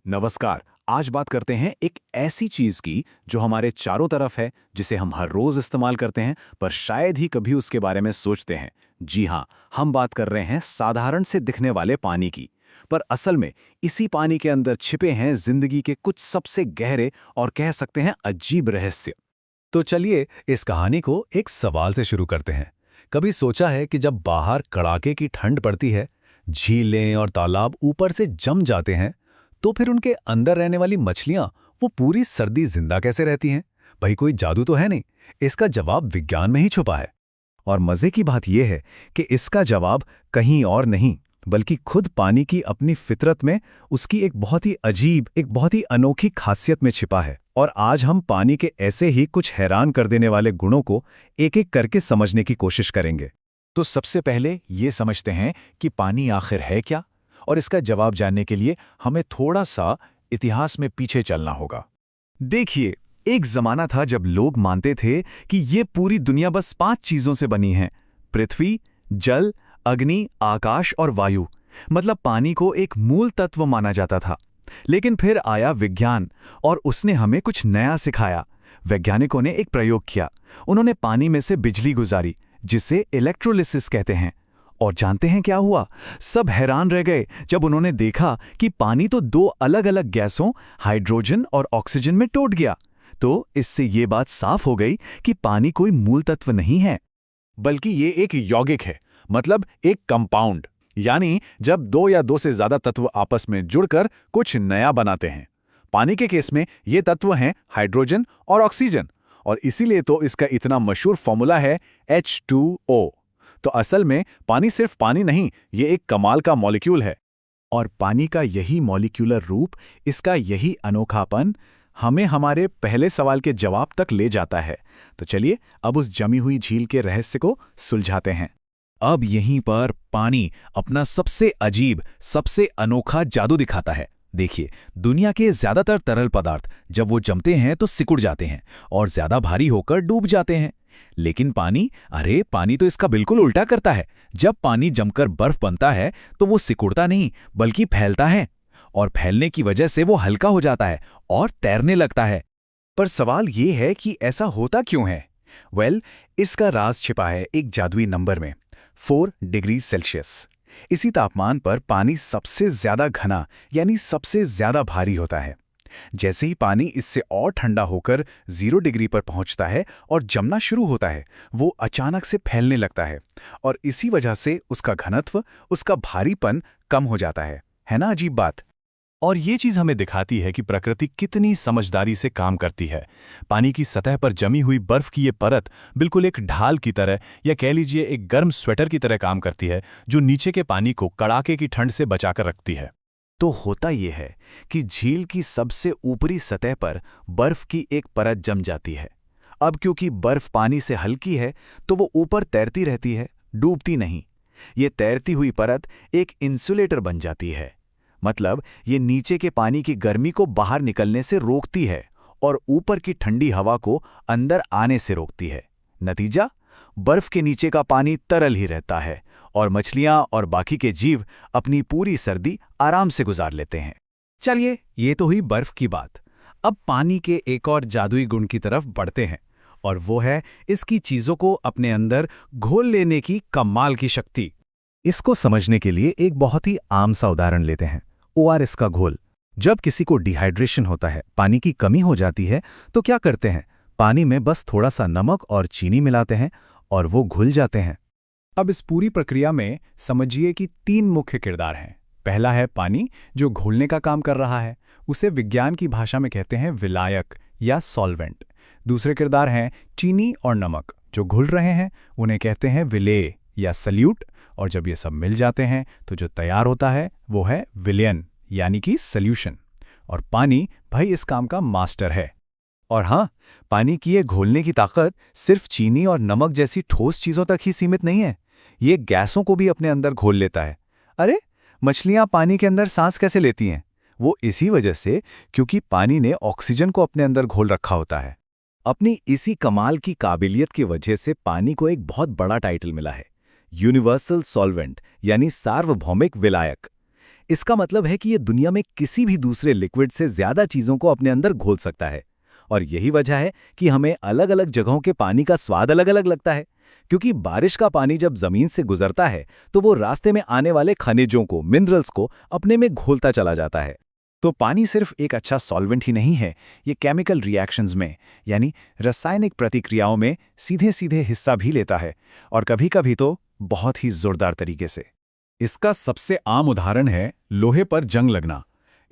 नमस्कार। आज बात करते हैं एक ऐसी चीज की जो हमारे चारों तरफ है, जिसे हम हर रोज इस्तेमाल करते हैं, पर शायद ही कभी उसके बारे में सोचते हैं। जी हाँ, हम बात कर रहे हैं साधारण से दिखने वाले पानी की। पर असल में इसी पानी के अंदर छिपे हैं जिंदगी के कुछ सबसे गहरे और कह सकते हैं अजीब रहस्य। तो चलिए इस कहानी को एक सवाल से शुरू करते हैं। कभी सोचा है कि जब बाहर कड़ाके की ठंड पड़ती है, झीलें और तालाब ऊपर से जम जाते हैं, तो फिर उनके अंदर रहने वाली मछलियां वो पूरी सर्दी जिंदा कैसे रहती हैं? भाई कोई जादू तो है नहीं। इसका जवाब विज्ञान में ही छुपा है। और मजे की बात यह है कि इसका जवाब कहीं और नहीं, बल्कि खुद पानी की अपनी फितरत में, उसकी एक बहुत ही अजीब, एक बहुत ही अनोखी खासियत में छिपा है। और आज हम पानी के ऐसे ही कुछ हैरान कर देने वाले गुणों को एक-एक करके समझने की कोशिश करेंगे। तो सबसे पहले ये समझते हैं कि पानी आखिर है क्या, और इसका जवाब जानने के लिए हमें थोड़ा सा इतिहास में पीछे चलना होगा। देखिए, एक जमाना था जब लोग मानते थे कि ये पूरी दुनिया बस 5 चीजों से बनी है: पृथ्वी, जल, अग्नि, आकाश और वायु। मतलब पानी को एक मूल तत्व माना जाता था। लेकिन फिर आया विज्ञान और उसने हमें कुछ नया सिखाया। वैज्ञानिकों ने एक प्रयोग किया। उन्होंने पानी में से बिजली गुजारी, जिसे इलेक्ट्रोलिसिस कहते हैं। और जानते हैं क्या हुआ? सब हैरान रह गए जब उन्होंने देखा कि पानी तो 2 अलग-अलग गैसों, हाइड्रोजन और ऑक्सीजन में टूट गया। तो इससे ये बात साफ हो गई कि पानी कोई मूल तत्व नहीं है, बल्कि ये एक यौगिक है। मतलब एक कंपाउंड, यानी जब 2 या 2 से ज्यादा तत्व आपस में जुड़कर कुछ नया बनाते हैं। पानी के केस में ये तत्व हैं हाइड्रोजन और ऑक्सीजन, और इसीलिए तो इसका इतना मशहूर फॉर्मूला है H2O। तो असल में पानी सिर्फ पानी नहीं, ये एक कमाल का मॉलिक्यूल है। और पानी का यही मॉलिक्यूलर रूप, इसका यही अनोखापन हमें हमारे पहले सवाल के जवाब तक ले जाता है। तो चलिए अब उस जमी हुई झील के रहस्य को सुलझाते हैं। अब यहीं पर पानी अपना सबसे अजीब, सबसे अनोखा जादू दिखाता है। देखिए, दुनिया के ज्यादातर तरल पदार्थ जब वो जमते हैं तो सिकुड़ जाते हैं और ज्यादा भारी होकर डूब जाते हैं। लेकिन पानी तो इसका बिल्कुल उल्टा करता है। जब पानी जमकर बर्फ बनता है तो वो सिकुड़ता नहीं, बल्कि फैलता है। और फैलने की वजह से वो हल्का हो जाता है और तैरने लगता है। पर सवाल ये है कि ऐसा होता क्यों है? इसका राज छिपा है एक जादुई नंबर में, 4 डिग्री सेल्सियस। इसी तापमान पर पानी सबसे ज्यादा घना, यानी सबसे ज्यादा भारी होता है। जैसे ही पानी इससे और ठंडा होकर 0 डिग्री पर पहुंचता है और जमना शुरू होता है, वो अचानक से फैलने लगता है। और इसी वजह से उसका घनत्व, उसका भारीपन कम हो जाता है ना अजीब बात? और ये चीज हमें दिखाती है कि प्रकृति कितनी समझदारी से काम करती है। पानी की सतह पर जमी हुई बर्फ की ये परत बिल्कुल एक ढाल की तरह, या कह लीजिए एक गर्म स्वेटर की तरह काम करती है, जो नीचे के पानी को कड़ाके की ठंड से बचाकर रखती है। तो होता यह है कि झील की सबसे ऊपरी सतह पर बर्फ की एक परत जम जाती है। अब क्योंकि बर्फ पानी से हल्की है, तो वो ऊपर तैरती रहती है, डूबती नहीं। ये तैरती हुई परत एक इंसुलेटर बन जाती है। मतलब ये नीचे के पानी की गर्मी को बाहर निकलने से रोकती है और ऊपर की ठंडी हवा को अंदर आने से रोकती है। नतीजा, बर्फ के नीचे का पानी तरल ही रहता है और मछलियां और बाकी के जीव अपनी पूरी सर्दी आराम से गुजार लेते हैं। चलिए, ये तो हुई बर्फ की बात। अब पानी के एक और जादुई गुण की तरफ बढ़ते हैं, और वो है इसकी चीजों को अपने अंदर घोल लेने की कमाल की शक्ति। इसको समझने के लिए एक बहुत ही आम सा उदाहरण लेते हैं, ORS का घोल। जब किसी को डिहाइड्रेशन होता है, पानी की कमी हो जाती है, तो क्या करते हैं? पानी में बस थोड़ा सा नमक और चीनी मिलाते हैं और वो घुल जाते हैं। अब इस पूरी प्रक्रिया में समझिए कि 3 मुख्य किरदार हैं। पहला है पानी, जो घोलने का काम कर रहा है। उसे विज्ञान की भाषा में कहते हैं विलायक या सॉल्वेंट। दूसरे किरदार हैं चीनी और नमक, जो घुल रहे हैं। उन्हें कहते हैं विलेय या सल्यूट। और जब ये सब मिल जाते हैं तो जो तैयार होता है वो है विलयन, यानी कि सल्यूशन। और पानी भाई इस काम का मास्टर है। और हाँ, पानी की ये घोलने की ताकत सिर्फ चीनी और नमक जैसी ठोस चीजों तक ही सीमित नहीं है। ये गैसों को भी अपने अंदर घोल लेता है। अरे, मछलियां पानी के अंदर सांस कैसे लेती हैं? वो इसी वजह से, क्योंकि पानी ने ऑक्सीजन को अपने अंदर घोल रखा होता है। अपनी इसी कमाल की काबिलियत की वजह से पानी को एक बहुत बड़ा टाइटल मिला है, यूनिवर्सल सॉल्वेंट, यानी सार्वभौमिक विलायक। इसका मतलब है कि ये दुनिया में किसी भी दूसरे लिक्विड से ज्यादा चीजों को अपने अंदर घोल सकता है। और यही वजह है कि हमें अलग अलग जगहों के पानी का स्वाद अलग अलग लगता है, क्योंकि बारिश का पानी जब जमीन से गुजरता है तो वो रास्ते में आने वाले खनिजों को, मिनरल्स को अपने में घोलता चला जाता है। तो पानी सिर्फ एक अच्छा सॉल्वेंट ही नहीं है, ये केमिकल रिएक्शंस में यानी रासायनिक प्रतिक्रियाओं में सीधे सीधे हिस्सा भी लेता है, और कभी-कभी तो बहुत ही जोरदार तरीके से। इसका सबसे आम उदाहरण है लोहे पर जंग लगना।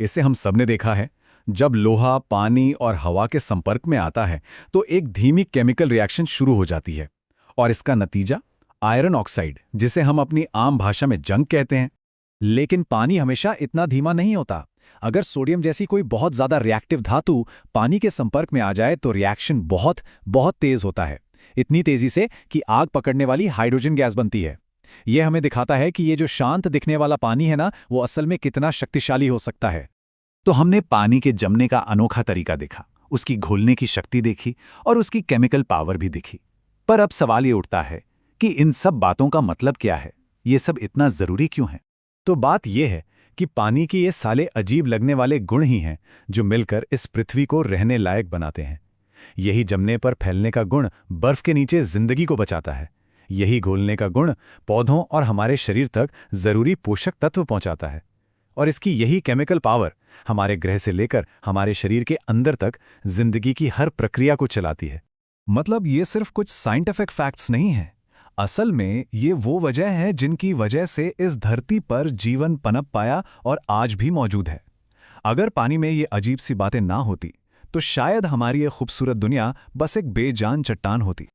इसे हम सबने देखा है। जब लोहा पानी और हवा के संपर्क में आता है तो एक धीमी केमिकल रिएक्शन शुरू हो जाती है, और इसका नतीजा आयरन ऑक्साइड, जिसे हम अपनी आम भाषा में जंग कहते हैं। लेकिन पानी हमेशा इतना धीमा नहीं होता। अगर सोडियम जैसी कोई बहुत ज्यादा रिएक्टिव धातु पानी के संपर्क में आ जाए तो रिएक्शन बहुत बहुत तेज होता है, इतनी तेजी से कि आग पकड़ने वाली हाइड्रोजन गैस बनती है। यह हमें दिखाता है कि ये जो शांत दिखने वाला पानी है ना, वो असल में कितना शक्तिशाली हो सकता है। तो हमने पानी के जमने का अनोखा तरीका देखा, उसकी घुलने की शक्ति देखी और उसकी केमिकल पावर भी देखी। पर अब सवाल ये उठता है कि इन सब बातों का मतलब क्या है? ये सब इतना जरूरी क्यों है? तो बात यह है कि पानी के ये साले अजीब लगने वाले गुण ही हैं जो मिलकर इस पृथ्वी को रहने लायक बनाते हैं। यही जमने पर फैलने का गुण बर्फ के नीचे जिंदगी को बचाता है। यही घोलने का गुण पौधों और हमारे शरीर तक जरूरी पोषक तत्व पहुंचाता है। और इसकी यही केमिकल पावर हमारे ग्रह से लेकर हमारे शरीर के अंदर तक जिंदगी की हर प्रक्रिया को चलाती है। मतलब ये सिर्फ कुछ साइंटिफिक फैक्ट्स नहीं हैं। असल में ये वो वजह है जिनकी वजह से इस धरती पर जीवन पनप पाया और आज भी मौजूद है। अगर पानी में ये अजीब सी बातें ना होती तो शायद हमारी ये खूबसूरत दुनिया बस एक बेजान चट्टान होती।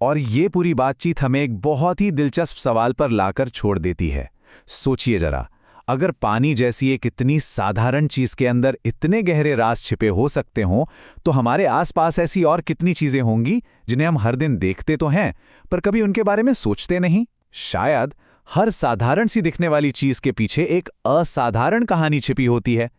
और ये पूरी बातचीत हमें एक बहुत ही दिलचस्प सवाल पर लाकर छोड़ देती है। सोचिए जरा, अगर पानी जैसी एक इतनी साधारण चीज के अंदर इतने गहरे राज छिपे हो सकते हों, तो हमारे आसपास ऐसी और कितनी चीजें होंगी जिन्हें हम हर दिन देखते तो हैं पर कभी उनके बारे में सोचते नहीं। शायद हर साधारण सी दिखने वाली चीज के पीछे एक असाधारण कहानी छिपी होती है।